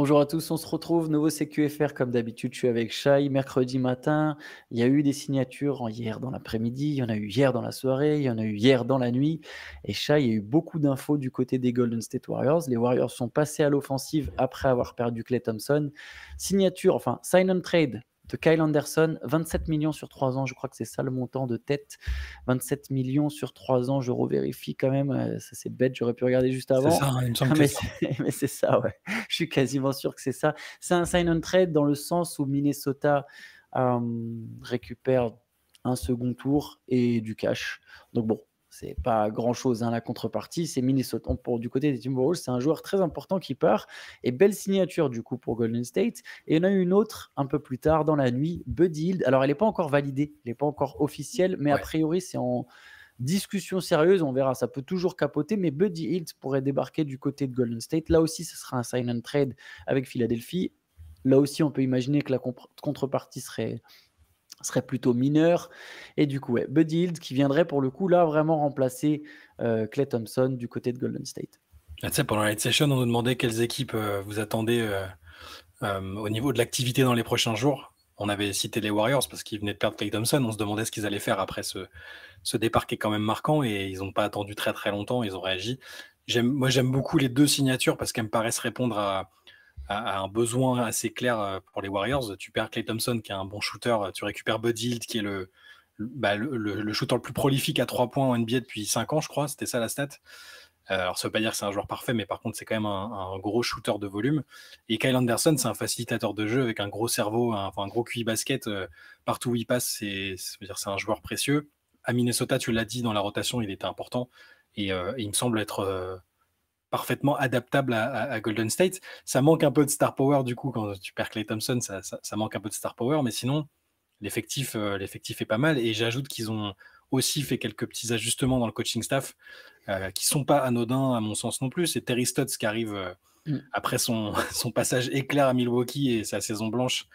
Bonjour à tous, on se retrouve, nouveau CQFR comme d'habitude, je suis avec Shai. Mercredi matin, il y a eu des signatures hier dans l'après-midi, il y en a eu hier dans la soirée, il y en a eu hier dans la nuit. Et Shai, il y a eu beaucoup d'infos du côté des Golden State Warriors. Les Warriors sont passés à l'offensive après avoir perdu Klay Thompson. Signature, enfin, sign and trade de Kyle Anderson, 27 millions sur 3 ans, je crois que c'est ça le montant de tête. 27 millions sur 3 ans, je revérifie quand même, ça c'est bête, j'aurais pu regarder juste C'est ça, avant. hein, il me semble que Mais c'est ça. c'est ça, ouais. Je suis quasiment sûr que c'est ça. C'est un sign and trade dans le sens où Minnesota récupère un second tour et du cash. Donc bon, c'est pas grand-chose, hein, la contrepartie. C'est Minnesota. Pour du côté des Timberwolves, c'est un joueur très important qui part. Et belle signature du coup pour Golden State. Et il y en a une autre un peu plus tard dans la nuit, Buddy Hield. Alors elle n'est pas encore validée, elle n'est pas encore officielle, mais a Ouais. priori c'est en discussion sérieuse, on verra, ça peut toujours capoter, mais Buddy Hield pourrait débarquer du côté de Golden State. Là aussi, ce sera un sign and trade avec Philadelphie. Là aussi, on peut imaginer que la contrepartie serait plutôt mineure. Et du coup, ouais, Buddy Hield qui viendrait pour le coup là vraiment remplacer Klay Thompson du côté de Golden State. Ah, tu sais, pendant la Night Session, on nous demandait quelles équipes vous attendez au niveau de l'activité dans les prochains jours. On avait cité les Warriors parce qu'ils venaient de perdre Klay Thompson. On se demandait ce qu'ils allaient faire après ce départ qui est quand même marquant et ils n'ont pas attendu très très longtemps. Ils ont réagi. Moi, j'aime beaucoup les deux signatures parce qu'elles me paraissent répondre à un besoin assez clair pour les Warriors. Tu perds Klay Thompson qui est un bon shooter. Tu récupères Buddy Hield qui est le shooter le plus prolifique à 3 points en NBA depuis 5 ans, je crois. C'était ça la stat. Alors, ça veut pas dire que c'est un joueur parfait, mais par contre, c'est quand même un gros shooter de volume. Et Kyle Anderson, c'est un facilitateur de jeu avec un gros cerveau, un gros QI basket. Partout où il passe, c'est un joueur précieux. À Minnesota, tu l'as dit, dans la rotation, il était important. Et il me semble être parfaitement adaptable à Golden State. Ça manque un peu de star power, du coup, quand tu perds Klay Thompson, ça manque un peu de star power. Mais sinon, l'effectif est pas mal. Et j'ajoute qu'ils ont aussi fait quelques petits ajustements dans le coaching staff qui sont pas anodins à mon sens non plus. C'est Terry Stotts qui arrive après son passage éclair à Milwaukee et sa saison blanche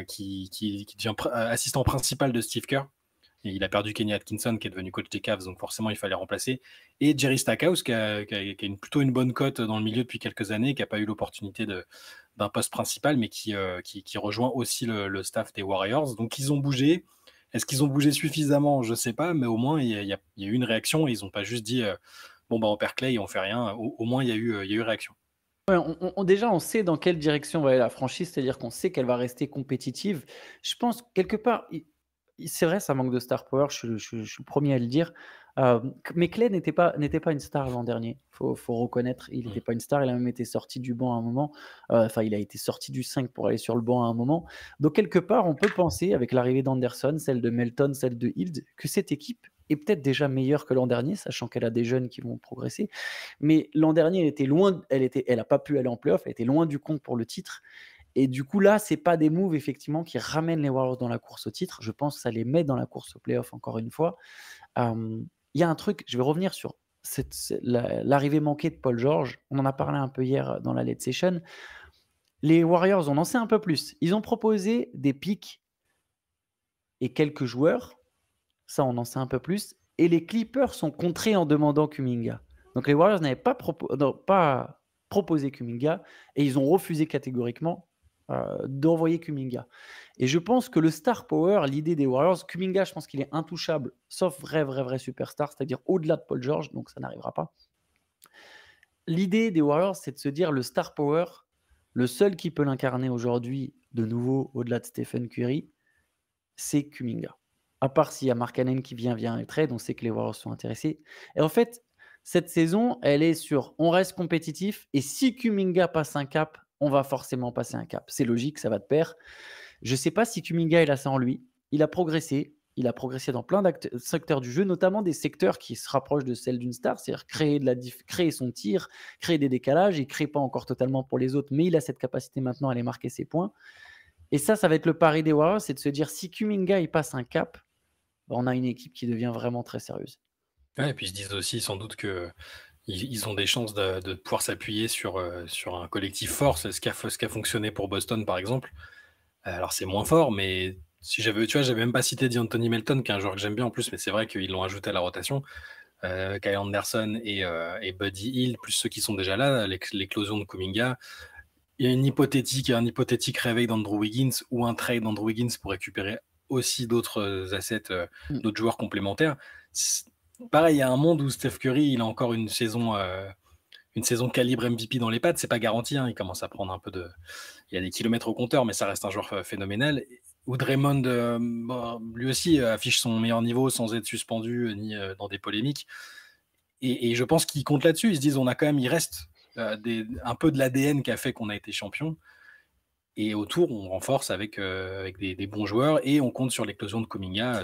qui devient assistant principal de Steve Kerr. Et il a perdu Kenny Atkinson qui est devenu coach des Cavs, donc forcément il fallait remplacer. Et Jerry Stackhouse qui a plutôt une bonne cote dans le milieu depuis quelques années, qui n'a pas eu l'opportunité d'un poste principal, mais qui rejoint aussi le staff des Warriors. Donc ils ont bougé. Est-ce qu'ils ont bougé suffisamment? Je ne sais pas, mais au moins il y a eu une réaction. Et ils n'ont pas juste dit bon bah on perd Clay et on fait rien. Au moins il y a eu réaction. Ouais, déjà, on sait dans quelle direction va aller la franchise, c'est-à-dire qu'on sait qu'elle va rester compétitive. Je pense quelque part, c'est vrai, ça manque de star power, je suis le premier à le dire. Mais Clay n'était pas une star l'an dernier. Faut reconnaître, il n'était pas une star. Il a même été sorti du banc à un moment. Enfin, il a été sorti du 5 pour aller sur le banc à un moment. Donc quelque part, on peut penser, avec l'arrivée d'Anderson, celle de Melton, celle de Hield, que cette équipe est peut-être déjà meilleure que l'an dernier, sachant qu'elle a des jeunes qui vont progresser. Mais l'an dernier, elle était loin, elle a pas pu aller en playoff, elle était loin du compte pour le titre. Et du coup, là, c'est pas des moves effectivement qui ramènent les Warriors dans la course au titre. Je pense que ça les met dans la course au playoff encore une fois. Il y a un truc, je vais revenir sur l'arrivée manquée de Paul George. On en a parlé un peu hier dans la late session. Les Warriors ont lancé un peu plus. Ils ont proposé des picks et quelques joueurs. Ça, on en sait un peu plus. Et les Clippers sont contrés en demandant Kuminga. Donc les Warriors n'avaient pas proposé Kuminga et ils ont refusé catégoriquement d'envoyer Kuminga. Et je pense que le star power, l'idée des Warriors, Kuminga, je pense qu'il est intouchable, sauf vrai superstar, c'est-à-dire au-delà de Paul George, donc ça n'arrivera pas. L'idée des Warriors, c'est de se dire le star power, le seul qui peut l'incarner aujourd'hui, de nouveau, au-delà de Stephen Curry, c'est Kuminga. À part s'il y a Mark Cannon qui vient et trade, on sait que les Warriors sont intéressés. Et en fait, cette saison, elle est sur on reste compétitif et si Kuminga passe un cap, on va forcément passer un cap. C'est logique, ça va de pair. Je ne sais pas si Kuminga, il a ça en lui. Il a progressé. Il a progressé dans plein de secteurs du jeu, notamment des secteurs qui se rapprochent de celle d'une star, c'est-à-dire créer son tir, créer des décalages. Il ne crée pas encore totalement pour les autres, mais il a cette capacité maintenant à aller marquer ses points. Et ça va être le pari des Warriors, c'est de se dire si Kuminga il passe un cap, on a une équipe qui devient vraiment très sérieuse. Ouais, et puis ils se disent aussi sans doute que ils ont des chances de pouvoir s'appuyer sur un collectif fort. C'est ce qui a fonctionné pour Boston, par exemple. Alors, c'est moins fort, mais si j'avais même pas cité D'Anthony Melton, qui est un joueur que j'aime bien en plus, mais c'est vrai qu'ils l'ont ajouté à la rotation. Kyle Anderson et Buddy Hield, plus ceux qui sont déjà là, l'éclosion de Kuminga. y a un hypothétique réveil d'Andrew Wiggins ou un trade d'Andrew Wiggins pour récupérer aussi d'autres assets, Mm. d'autres joueurs complémentaires. Pareil, il y a un monde où Steph Curry, il a encore une saison calibre MVP dans les pattes, c'est pas garanti, hein, il commence à prendre un peu de... Il y a des kilomètres au compteur, mais ça reste un joueur phénoménal. Ou Draymond, lui aussi, affiche son meilleur niveau sans être suspendu ni dans des polémiques. Et je pense qu'ils comptent là-dessus. Ils se disent, il reste un peu de l'ADN qui a fait qu'on a été champion. Et autour, on renforce avec des bons joueurs et on compte sur l'éclosion de Kuminga.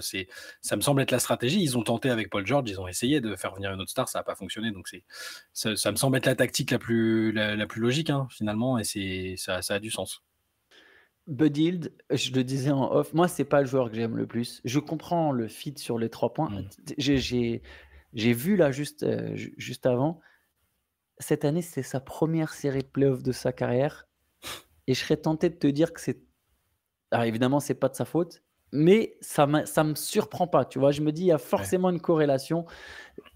Ça me semble être la stratégie. Ils ont tenté avec Paul George, ils ont essayé de faire venir une autre star, ça n'a pas fonctionné. Donc ça me semble être la tactique la plus logique, hein, finalement, et ça a du sens. Bud Hield, je le disais en off, moi, c'est pas le joueur que j'aime le plus. Je comprends le fit sur les 3 points. J'ai vu là juste avant, cette année, c'est sa première série de playoffs de sa carrière et je serais tenté de te dire que c'est... Alors évidemment, c'est pas de sa faute, mais ça me surprend pas, tu vois? Je me dis: «Il y a forcément une corrélation».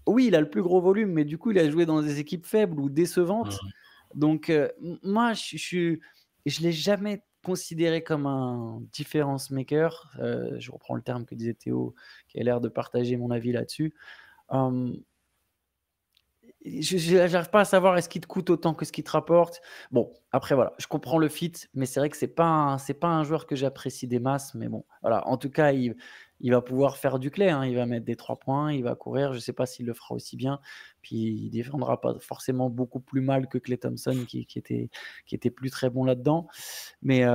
Oui, il a le plus gros volume, mais du coup, il a joué dans des équipes faibles ou décevantes. Donc moi, je l'ai jamais considéré comme un difference maker. Je reprends le terme que disait Théo, qui a l'air de partager mon avis là-dessus. Hem j'arrive pas à savoir est-ce qu'il te coûte autant que ce qu'il te rapporte. Bon, après voilà, je comprends le fit, mais c'est vrai que c'est pas un joueur que j'apprécie des masses, mais bon, voilà. En tout cas, il va pouvoir faire du clair, hein. Il va mettre des 3 points, il va courir. Je sais pas s'il le fera aussi bien. Puis il défendra pas forcément beaucoup plus mal que Klay Thompson qui était plus très bon là-dedans. Mais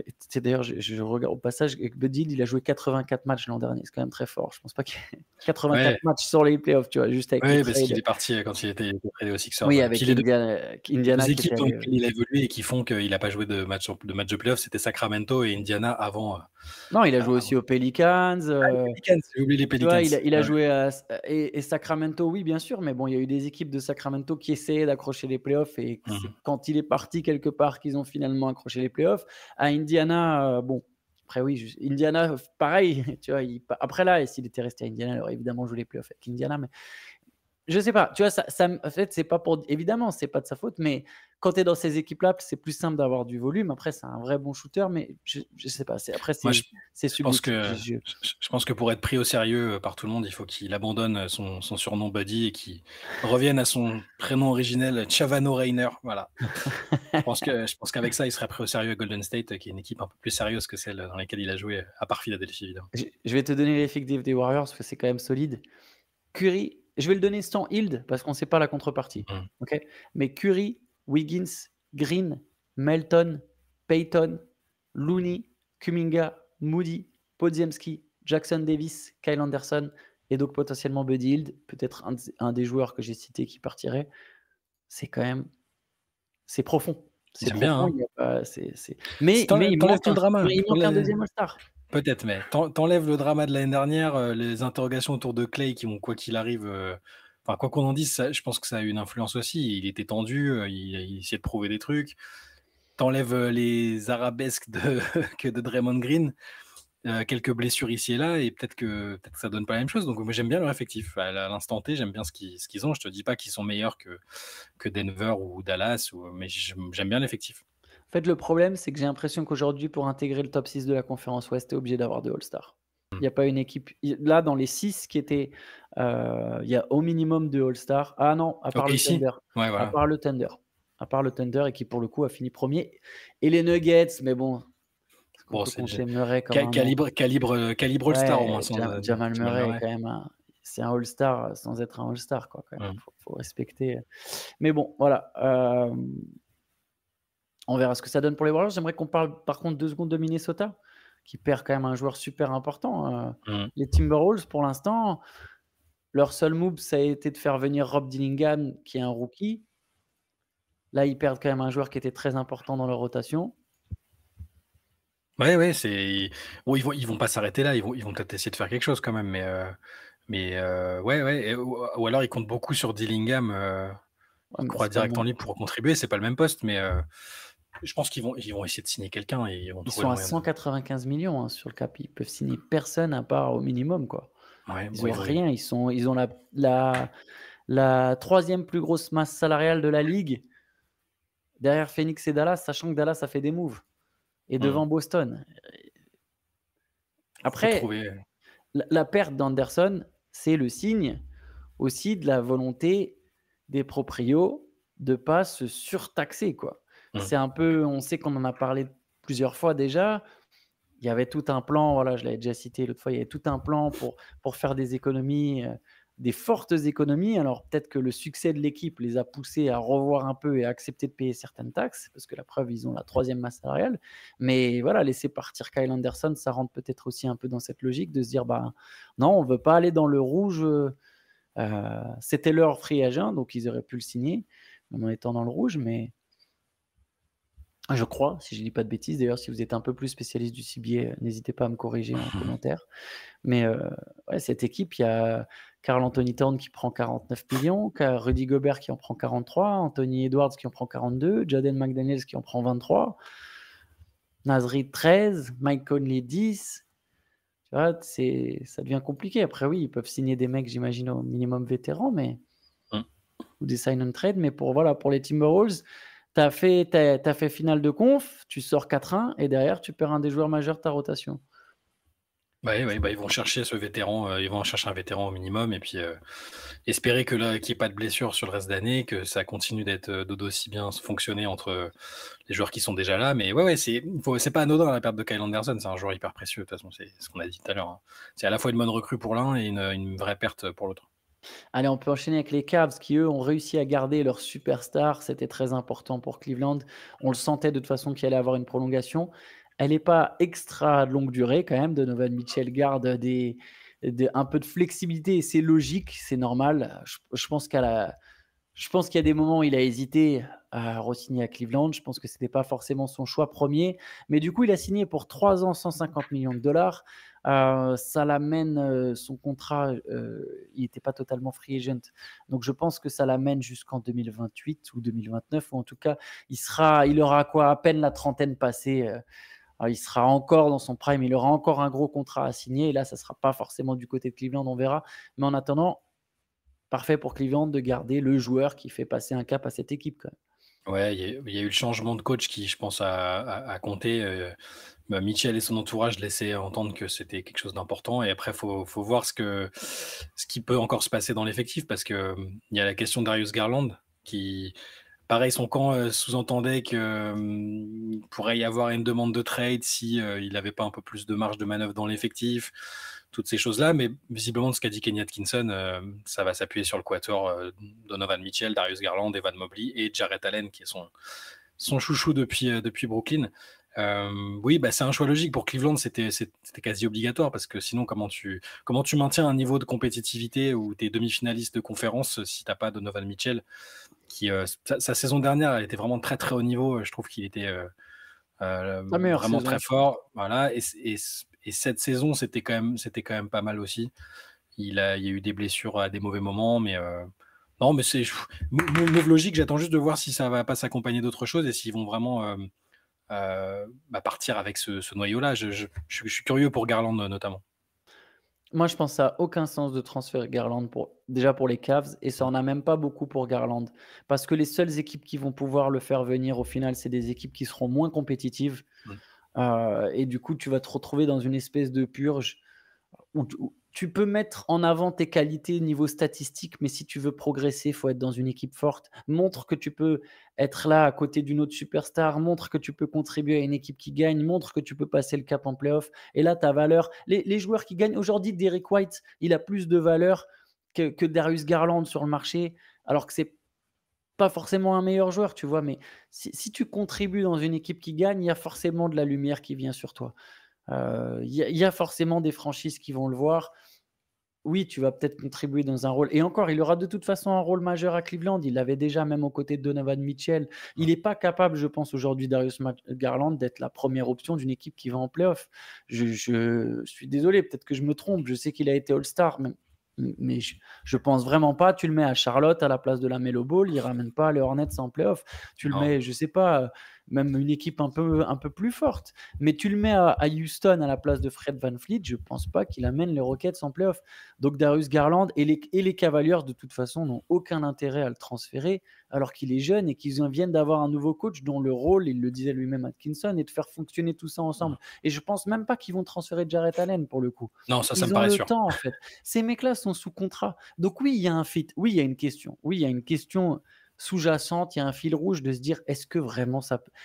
tu sais d'ailleurs, je regarde au passage, Bud Hield, il a joué 84 matchs l'an dernier. C'est quand même très fort. Je pense pas qu'il y ait 84 Ouais. matchs sur les playoffs, tu vois? Juste avec le Oui, parce qu'il trade. est parti quand il était tradé aux Sixers. Oui, Puis avec les Indiana deux qui équipes était dans allé, lesquelles il a évolué et qui font qu'il n'a pas joué de match de playoff, c'était Sacramento et Indiana avant. non, il a joué Avant. aussi aux Pelicans, Les Pelicans, j'ai oublié les tu vois? Pelicans. Il a joué à et Sacramento, oui, bien sûr, mais bon, il y a eu des équipes de Sacramento qui essayaient d'accrocher les playoffs et c'est quand il est parti quelque part qu'ils ont finalement accroché les playoffs. À Indiana, bon, après oui, Indiana, pareil, tu vois? Après là, s'il était resté à Indiana, il aurait évidemment joué les playoffs avec Indiana, mais je sais pas, tu vois? En fait, c'est pas pour évidemment, c'est pas de sa faute, mais quand tu es dans ces équipes-là, c'est plus simple d'avoir du volume. Après, c'est un vrai bon shooter, mais je sais pas, Moi, c'est je pense subjectif. que je pense que pour être pris au sérieux par tout le monde, il faut qu'il abandonne son surnom Buddy et qu'il revienne à son prénom originel Chavano Rainer. Voilà. Je pense qu'avec ça, il serait pris au sérieux à Golden State, qui est une équipe un peu plus sérieuse que celle dans laquelle il a joué, à part Philadelphie, évidemment. Je vais te donner l'effectif des Warriors parce que c'est quand même solide. Curry, je vais le donner sans Hield parce qu'on ne sait pas la contrepartie. OK? Mais Curry, Wiggins, Green, Melton, Payton, Looney, Kuminga, Moody, Podziemski, Jackson Davis, Kyle Anderson et donc potentiellement Buddy Hield, peut-être un des joueurs que j'ai cités qui partirait. C'est quand même c'est profond. C'est J'aime bien, profond, hein. il y a pas Si mais t'enlèves tout le drama, il manque un deuxième All-Star. peut-être, mais t'enlèves le drama de l'année dernière, les interrogations autour de Clay qui vont, quoi qu'il arrive, enfin, quoi qu'on en dise, je pense que ça a eu une influence aussi. Il était tendu, il essayait de prouver des trucs. T'enlèves les arabesques de Draymond Green, quelques blessures ici et là, et peut-être que ça donne pas la même chose. Donc moi, j'aime bien leur effectif. À l'instant T, j'aime bien ce qu'ils ont. Je te dis pas qu'ils sont meilleurs que Denver ou Dallas, mais j'aime bien l'effectif. En fait, le problème, c'est que j'ai l'impression qu'aujourd'hui, pour intégrer le top 6 de la conférence Ouest, tu es obligé d'avoir 2 All-Stars. Il n'y a pas une équipe. Là, dans les 6 qui étaient, il y a au minimum 2 All-Stars. Ah non, à part OK, le ici. Thunder. Ouais, À voilà. part le Thunder. À part le Thunder et qui, pour le coup, a fini premier. Et les Nuggets, mais bon, on Bon, peut c'est compter Murray comme un calibre All-Star au moins. ouais, Jamal Murray est quand même c'est un All-Star sans être un All-Star, quoi, quand même. Faut respecter. Mais bon, voilà. On verra ce que ça donne pour les Warriors. J'aimerais qu'on parle par contre 2 secondes de Minnesota, qui perd quand même un joueur super important. Les Timberwolves, pour l'instant, leur seul move, ça a été de faire venir Rob Dillingham, qui est un rookie. Là, ils perdent quand même un joueur qui était très important dans leur rotation. Ouais, ouais, bon, ils vont pas s'arrêter là, ils vont peut-être essayer de faire quelque chose quand même, ouais, ouais, ou alors ils comptent beaucoup sur Dillingham, Ouais, ils mais croient c'est pas le direct en même. lui pour contribuer, c'est pas le même poste, mais je pense qu'ils vont essayer de signer quelqu'un et ils vont Ils trouver sont le à moyen 195 millions hein, sur le cap. Ils peuvent signer personne à part au minimum, quoi. ouais, Ils bon, ont rien. Ils ont la 3e plus grosse masse salariale de la ligue. derrière Phoenix et Dallas, sachant que Dallas a fait des moves et devant Boston. Faut Après, trouver. la perte d'Anderson, c'est le signe aussi de la volonté des proprios de pas se surtaxer, quoi. C'est un peu, on sait qu'on en a parlé plusieurs fois déjà. Il y avait tout un plan, voilà, je l'avais déjà cité l'autre fois, il y avait tout un plan pour faire des économies, des fortes économies. Alors peut-être que le succès de l'équipe les a poussés à revoir un peu et à accepter de payer certaines taxes, parce que la preuve, ils ont la 3e masse salariale. Mais voilà, laisser partir Kyle Anderson, ça rentre peut-être aussi un peu dans cette logique de se dire, bah non, on veut pas aller dans le rouge. C'était leur free agent, donc ils auraient pu le signer, même en étant dans le rouge, mais je crois, si je dis pas de bêtises. D'ailleurs, si vous êtes un peu plus spécialiste du CBA, n'hésitez pas à me corriger en commentaire. Mais ouais, cette équipe, il y a Karl Anthony Towns qui prend 49 millions, Rudy Gobert qui en prend 43, Anthony Edwards qui en prend 42, Jaden McDaniels qui en prend 23, Naz Reid 13, Mike Conley 10. Tu vois, ça devient compliqué. Après, oui, ils peuvent signer des mecs, j'imagine, au minimum vétérans, mais ou des sign and trade. Mais pour les Timberwolves, t'as fait finale de conf, tu sors 4-1 et derrière, tu perds un des joueurs majeurs de ta rotation. Ouais, bah, ils vont chercher ce vétéran, ils vont en chercher un vétéran au minimum et puis espérer que là, qu'il n'y ait pas de blessure sur le reste d'année, que ça continue d'être d'aussi bien fonctionner entre les joueurs qui sont déjà là. Mais ouais, c'est pas anodin la perte de Kyle Anderson, c'est un joueur hyper précieux. De toute façon, c'est ce qu'on a dit tout à l'heure. Hein. C'est à la fois une bonne recrue pour l'un et une vraie perte pour l'autre. Allez, on peut enchaîner avec les Cavs qui, eux, ont réussi à garder leur superstar. C'était très important pour Cleveland. On le sentait de toute façon qu'il allait avoir une prolongation. Elle n'est pas extra longue durée quand même. Donovan Mitchell garde un peu de flexibilité et c'est logique, c'est normal. Je pense qu'il y a des moments où il a hésité à re-signer à Cleveland. Je pense que ce n'était pas forcément son choix premier. Mais du coup, il a signé pour 3 ans, 150 millions de dollars. Ça l'amène, son contrat, il n'était pas totalement free agent. Donc, je pense que ça l'amène jusqu'en 2028 ou 2029. Ou en tout cas, il aura quoi, à peine la trentaine passée. Alors, il sera encore dans son prime. Il aura encore un gros contrat à signer. Et là, ça ne sera pas forcément du côté de Cleveland, on verra. Mais en attendant, parfait pour Cleveland de garder le joueur qui fait passer un cap à cette équipe quand même. Ouais, il y a eu le changement de coach qui, je pense, a compté. Mitchell et son entourage laissaient entendre que c'était quelque chose d'important. Et après, faut voir ce qui peut encore se passer dans l'effectif, parce que il y a la question de Darius Garland qui, pareil, son camp sous-entendait que pourrait y avoir une demande de trade si il n'avait pas un peu plus de marge de manœuvre dans l'effectif, toutes ces choses-là. Mais visiblement, de ce qu'a dit Kenny Atkinson, ça va s'appuyer sur le quatuor Donovan Mitchell, Darius Garland, Evan Mobley et Jarrett Allen, qui est son chouchou depuis Brooklyn. Oui, bah, c'est un choix logique. Pour Cleveland, c'était quasi obligatoire, parce que sinon, comment tu maintiens un niveau de compétitivité où tu es demi-finaliste de conférence si tu n'as pas Donovan Mitchell qui, sa saison dernière, elle était vraiment très très haut niveau. Je trouve qu'il était vraiment très fort. Voilà. Et cette saison, c'était quand même pas mal aussi. Il y a eu des blessures à des mauvais moments, mais non, mais c'est move logique. J'attends juste de voir si ça va pas s'accompagner d'autres choses et s'ils vont vraiment partir avec ce noyau-là. Je suis curieux pour Garland notamment. Moi, je pense que ça n'a aucun sens de transférer Garland déjà pour les Cavs, et ça en a même pas beaucoup pour Garland. Parce que les seules équipes qui vont pouvoir le faire venir, au final, c'est des équipes qui seront moins compétitives. Et du coup, tu vas te retrouver dans une espèce de purge où tu peux mettre en avant tes qualités niveau statistique, mais si tu veux progresser, il faut être dans une équipe forte. Montre que tu peux être là à côté d'une autre superstar, montre que tu peux contribuer à une équipe qui gagne, montre que tu peux passer le cap en playoff. Et là, ta valeur, les joueurs qui gagnent, aujourd'hui, Derrick White, il a plus de valeur que Darius Garland sur le marché, alors que c'est pas forcément un meilleur joueur, tu vois, mais si tu contribues dans une équipe qui gagne, il y a forcément de la lumière qui vient sur toi. Il y a forcément des franchises qui vont le voir. Oui, tu vas peut-être contribuer dans un rôle. Et encore, il aura de toute façon un rôle majeur à Cleveland. Il l'avait déjà, même aux côtés de Donovan Mitchell. Il n'est pas capable, je pense, aujourd'hui, Darius Garland, d'être la première option d'une équipe qui va en playoff. Je suis désolé, peut-être que je me trompe. Je sais qu'il a été All-Star, mais je pense vraiment pas. Tu le mets à Charlotte à la place de la Melo Ball, il ramène pas les Hornets en playoff. Tu le mets, je sais pas, même une équipe un peu plus forte. Mais tu le mets à Houston à la place de Fred VanVleet, je pense pas qu'il amène les Rockets en playoff. Donc Darius Garland et les Cavaliers, de toute façon, n'ont aucun intérêt à le transférer alors qu'il est jeune et qu'ils viennent d'avoir un nouveau coach dont le rôle, il le disait lui-même Atkinson, est de faire fonctionner tout ça ensemble. Et je pense même pas qu'ils vont transférer Jarrett Allen pour le coup. Non, ça me Ils ont paraît le sûr. temps en fait. Ces mecs-là sont sous contrat. Donc oui, il y a un fit. Oui, il y a une question. Oui, il y a une question sous-jacente. Il y a un fil rouge de se dire est-ce que vraiment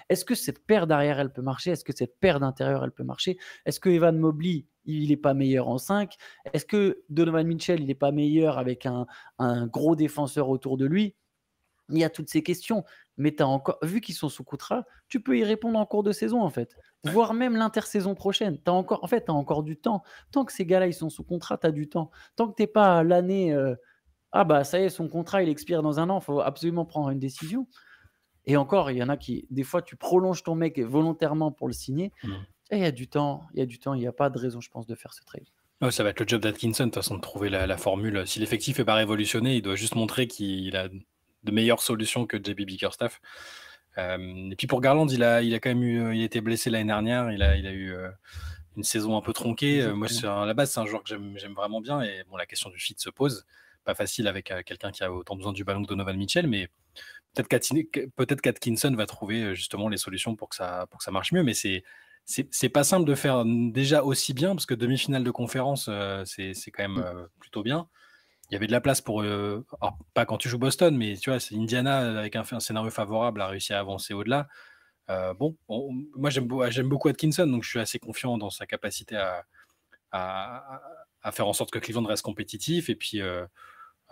est-ce que cette paire d'arrière elle peut marcher? Est-ce que cette paire d'intérieur elle peut marcher? Est-ce que Evan Mobley il n'est pas meilleur en 5? Est-ce que Donovan Mitchell il n'est pas meilleur avec un gros défenseur autour de lui? Il y a toutes ces questions, mais tu as encore vu qu'ils sont sous contrat, tu peux y répondre en cours de saison, en fait, Ouais. voire même l'intersaison prochaine. Tu encore en fait, tu as encore du temps. Tant que ces gars-là, ils sont sous contrat, tu as du temps. Tant que tu es pas à l'année, «Ah bah, ça y est, son contrat, il expire dans un an, il faut absolument prendre une décision» et encore, il y en a qui des fois, tu prolonges ton mec volontairement pour le signer Mmh. et il y a du temps, il y a du temps, il y a pas de raison, je pense, de faire ce trade. Ouais, ça va être le job d'Atkinson, de toute façon, de trouver la formule. Si l'effectif est pas révolutionné, il doit juste montrer qu'il a de meilleures solutions que JB Bickerstaff. Et puis pour Garland, il a quand même eu, il a été blessé l'année dernière, il a eu une saison un peu tronquée. Moi, Exactement. à la base, c'est un joueur que j'aime vraiment bien. Et bon, la question du fit se pose. Pas facile avec quelqu'un qui a autant besoin du ballon que Donovan Mitchell, mais peut-être qu'Atkinson va trouver justement les solutions pour que ça marche mieux. Mais c'est pas simple de faire déjà aussi bien, parce que demi-finale de conférence, c'est quand même Mmh. plutôt bien. Il y avait de la place pour, alors pas quand tu joues Boston, mais tu vois, c'est Indiana avec un scénario favorable a réussi à avancer au-delà. Bon, moi j'aime beaucoup Atkinson, donc je suis assez confiant dans sa capacité à, à faire en sorte que Cleveland reste compétitif. Et puis,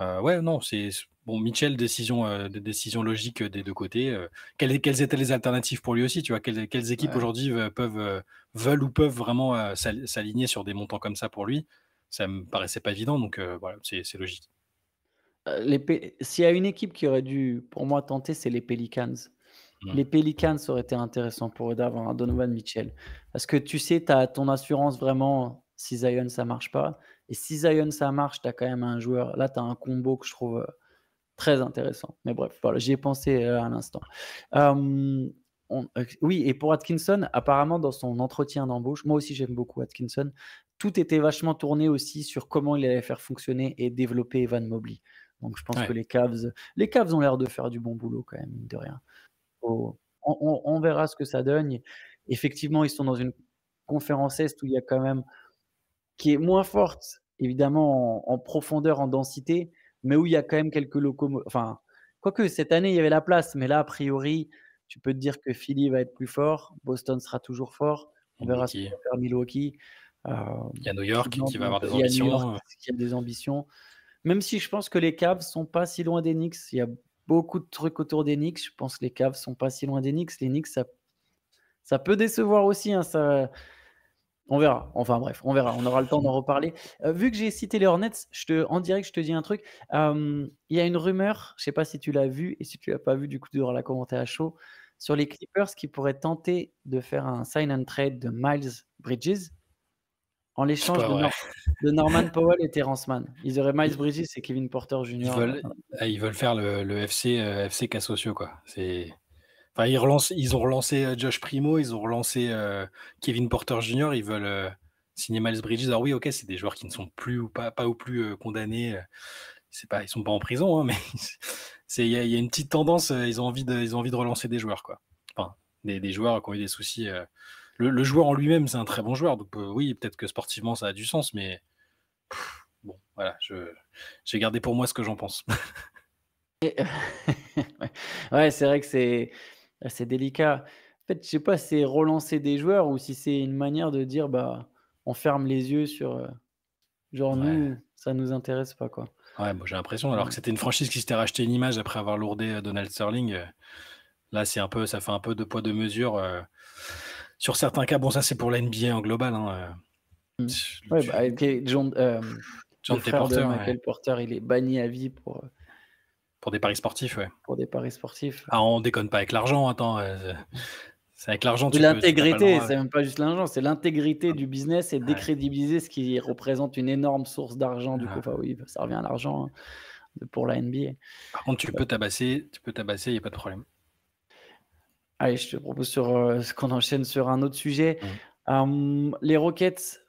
ouais, non, c'est bon. Mitchell, décision logique des deux côtés. Quelles étaient les alternatives pour lui aussi, tu vois, quelles équipes Ouais. aujourd'hui veulent ou peuvent vraiment s'aligner sur des montants comme ça pour lui? Ça me paraissait pas évident, donc voilà, c'est logique. S'il y a une équipe qui aurait dû, pour moi, tenter, c'est les Pelicans. Mm. Les Pelicans, ça aurait été intéressant pour eux d'avoir un Donovan Mitchell. Parce que tu sais, tu as ton assurance vraiment si Zion ça marche pas. Et si Zion ça marche, tu as quand même un joueur. Là, tu as un combo que je trouve très intéressant. Mais bref, voilà, j'y ai pensé à l'instant. Euh, oui, et pour Atkinson, apparemment, dans son entretien d'embauche, moi aussi j'aime beaucoup Atkinson, tout était vachement tourné aussi sur comment il allait faire fonctionner et développer Evan Mobley. Donc je pense que Ouais. les Cavs ont l'air de faire du bon boulot quand même, mine de rien. On verra ce que ça donne. Effectivement, ils sont dans une conférence Est où il y a quand même qui est moins forte, évidemment en profondeur, en densité, mais où il y a quand même quelques enfin, quoique cette année, il y avait la place, mais là, a priori, tu peux te dire que Philly va être plus fort, Boston sera toujours fort. On verra ce que Milwaukee. va faire Milwaukee. Heu, Il y a New York Cleveland, qui va avoir des il y a New York ambitions. qui a des ambitions. Même si je pense que les Cavs sont pas si loin des Knicks, il y a beaucoup de trucs autour des Knicks. Je pense que les Cavs sont pas si loin des Knicks. Les Knicks, ça peut décevoir aussi, hein, ça on verra. Enfin bref, on verra. On aura le temps d'en reparler. Vu que j'ai cité les Hornets, en direct, je te dis un truc. Il y a une rumeur, je sais pas si tu l'as vue et si tu l'as pas vue, du coup, tu devras la commenter à chaud, sur les Clippers qui pourraient tenter de faire un sign and trade de Miles Bridges en C'est l'échange pas vrai. de Norman Powell et Terrence Mann. Ils auraient Miles Bridges et Kevin Porter Ils Jr. veulent, ils veulent faire le FC cas sociaux, quoi. Enfin, ils ont relancé Josh Primo, ils ont relancé Kevin Porter Jr. Ils veulent signer Miles Bridges. Alors oui, ok, c'est des joueurs qui ne sont plus ou pas ou plus condamnés. C'est pas, ils sont pas en prison, hein, mais il y a une petite tendance. Ils ont envie de relancer des joueurs, quoi. Enfin, des joueurs qui ont eu des soucis. Le joueur en lui-même, c'est un très bon joueur, donc oui, peut-être que sportivement ça a du sens, mais bon, voilà, j'ai gardé pour moi ce que j'en pense. Et ouais, ouais, c'est vrai que c'est délicat. En fait, je sais pas si c'est relancer des joueurs ou si c'est une manière de dire: «Bah, on ferme les yeux sur, genre Ouais. nous, ça nous intéresse pas, quoi». Ouais, moi j'ai l'impression, alors que Mmh. c'était une franchise qui s'était racheté une image après avoir lourdé Donald Sterling. Là, ça fait un peu deux poids deux mesures. Sur certains cas, bon, ça c'est pour la NBA en global, hein. Mmh. Ouais, bah, OK, le John T. frère de Porter, ouais, Michael Porter, il est banni à vie pour des paris sportifs, ouais. pour des paris sportifs. Ah, on déconne pas avec l'argent, attends, c'est avec l'argent Et tu n'as pas le l'intégrité, droit. c'est même pas juste l'argent, c'est l'intégrité du business et Ouais, décrédibiliser ce qui représente une énorme source d'argent du coup. voilà. Enfin oui, ça revient à l'argent, hein, pour la NBA. Par contre, tu peux tabasser, il y a pas de problème. Allez, je te propose qu'on enchaîne sur un autre sujet. Mmh. Les Rockets,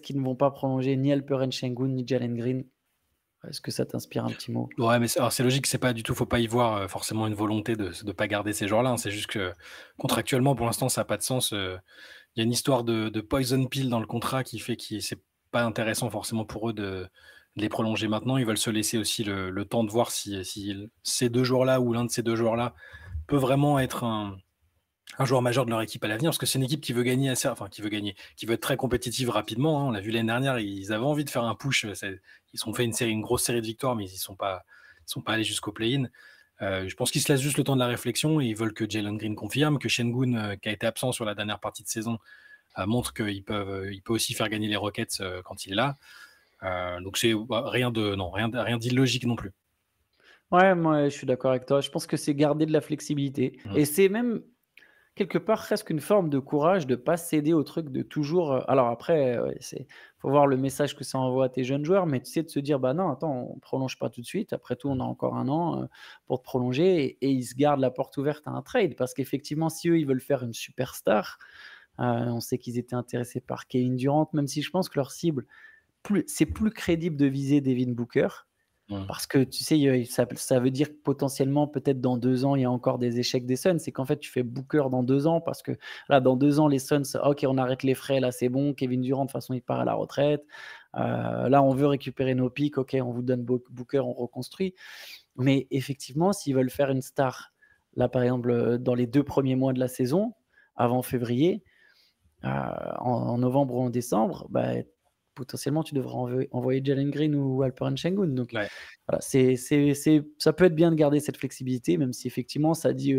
qui ne vont pas prolonger ni Alperen Sengun ni Jalen Green. Est-ce que ça t'inspire un petit mot? Ouais, mais c'est logique, c'est pas du tout faut pas y voir, forcément une volonté de pas garder ces joueurs-là, hein. C'est juste que contractuellement, pour l'instant, ça a pas de sens, il y a une histoire de poison pill dans le contrat qui fait que c'est pas intéressant forcément pour eux de les prolonger maintenant. Ils veulent se laisser aussi le temps de voir si ces 2 joueurs-là ou l'un de ces 2 joueurs-là peut vraiment être un joueur majeur de leur équipe à l'avenir, parce que c'est une équipe qui veut gagner qui veut gagner, qui veut être très compétitive rapidement, hein. On l'a vu l'année dernière, ils avaient envie de faire un push, ils ont fait une grosse série de victoires, mais ils sont pas allés jusqu'au play-in. Je pense qu'ils se laissent juste le temps de la réflexion et ils veulent que Jalen Green confirme, que Sengun, qui a été absent sur la dernière partie de saison, montre il peut aussi faire gagner les Rockets quand il est là. Donc c'est rien d'illogique non plus. Ouais, moi, je suis d'accord avec toi. Je pense que c'est garder de la flexibilité Mm. et c'est même quelque part presque une forme de courage de pas céder au truc de toujours, alors après, ouais, faut voir le message que ça envoie à tes jeunes joueurs, mais tu sais, de se dire: «Bah non, attends, on prolonge pas tout de suite. Après tout, on a encore un an, pour te prolonger» et ils se gardent la porte ouverte à un trade parce qu'effectivement, si eux, ils veulent faire une superstar, on sait qu'ils étaient intéressés par Kevin Durant, même si je pense que leur cible, c'est plus crédible de viser Devin Booker. Mm. Parce que tu sais, ça veut dire que potentiellement, peut-être dans 2 ans, il y a encore des échecs des Suns. C'est qu'en fait, tu fais Booker dans 2 ans parce que là, dans 2 ans, les Suns, OK, on arrête les frais, là, c'est bon. Kevin Durant, de toute façon, il part à la retraite. Là, on veut récupérer nos pics. OK, on vous donne Booker, on reconstruit. Mais effectivement, s'ils veulent faire une star, là, par exemple, dans les 2 premiers mois de la saison, avant février, en novembre ou en décembre, bah, potentiellement, tu devrais envoyer Jalen Green ou Alperen Sengun. Donc Ouais. voilà, ça peut être bien de garder cette flexibilité, même si effectivement ça dit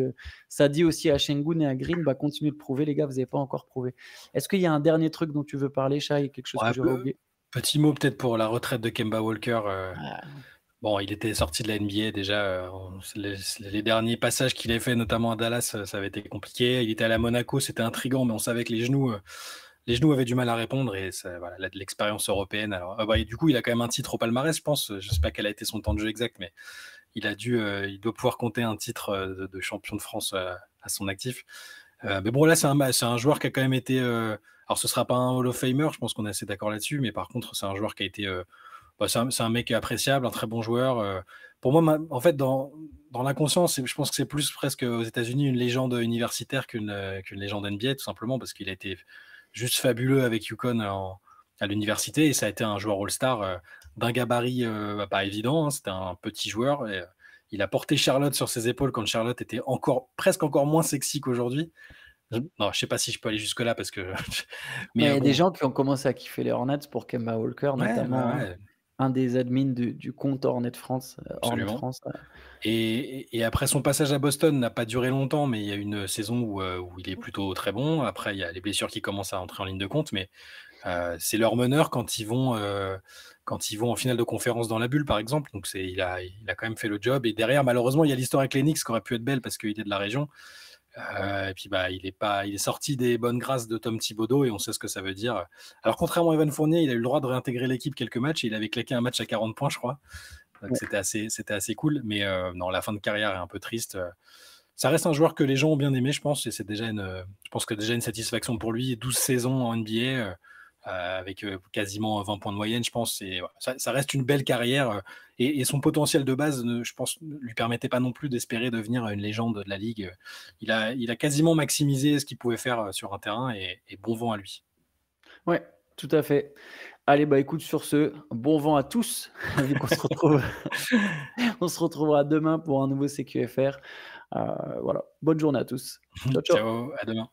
aussi à Sengun et à Green: «Bah, continuez de prouver les gars, vous n'avez pas encore prouvé». Est-ce qu'il y a un dernier truc dont tu veux parler, Shai, quelque chose que Ouais, j'aurais oublié? petit mot peut-être pour la retraite de Kemba Walker. Ah, Bon, il était sorti de la NBA déjà, les derniers passages qu'il avait fait, notamment à Dallas, ça avait été compliqué. Il était allé à Monaco, c'était intriguant, mais on savait que les genoux avaient du mal à répondre et ça voilà, il a de l'expérience européenne. Alors, et du coup, il a quand même un titre au palmarès, je pense. Je sais pas quel a été son temps de jeu exact, mais il doit pouvoir compter un titre, de champion de France, à son actif. Mais bon, là, c'est un joueur qui a quand même été, alors ce sera pas un Hall of Famer, je pense qu'on est assez d'accord là-dessus, mais par contre, c'est un joueur qui a été, bah, c'est un mec appréciable, un très bon joueur. Pour moi, en fait, dans l'inconscient, je pense que c'est plus presque aux États-Unis une légende universitaire qu'une légende NBA, tout simplement parce qu'il a été juste fabuleux avec UConn à l'université et ça a été un joueur All-Star d'un gabarit bah, pas évident, hein. C'était un petit joueur et il a porté Charlotte sur ses épaules quand Charlotte était presque encore moins sexy qu'aujourd'hui. Non, je sais pas si je peux aller jusque-là parce que mais mais il y a des bon, gens qui ont commencé à kiffer les Hornets pour Kemba Walker, ouais, ouais, notamment, ouais, un des admins du compte Hornet absolument. France. Et après son passage à Boston n'a pas duré longtemps, mais il y a une saison où il est plutôt très bon. Après, il y a les blessures qui commencent à entrer en ligne de compte, mais c'est leur meneur quand ils vont en finale de conférence dans la bulle, par exemple. Donc il a quand même fait le job. Et derrière, malheureusement, il y a l'histoire avec les Knicks qui aurait pu être belle parce qu'il est de la région. Et puis bah, il est sorti des bonnes grâces de Tom Thibodeau et on sait ce que ça veut dire. Alors contrairement à Evan Fournier, il a eu le droit de réintégrer l'équipe quelques matchs et il avait claqué un match à 40 points, je crois. Donc c'était assez cool, mais non, la fin de carrière est un peu triste. Ça reste un joueur que les gens ont bien aimé, je pense, et je pense que déjà une satisfaction pour lui. 12 saisons en NBA, avec quasiment 20 points de moyenne, je pense. Voilà, ça reste une belle carrière, et son potentiel de base, je pense, ne lui permettait pas non plus d'espérer devenir une légende de la ligue. Il a quasiment maximisé ce qu'il pouvait faire sur un terrain, et bon vent à lui. Ouais, tout à fait. Allez, bah, écoute, sur ce, bon vent à tous, vu qu'on se retrouve on se retrouvera demain pour un nouveau CQFR. Voilà, bonne journée à tous. Ciao, ciao. Ciao, à demain.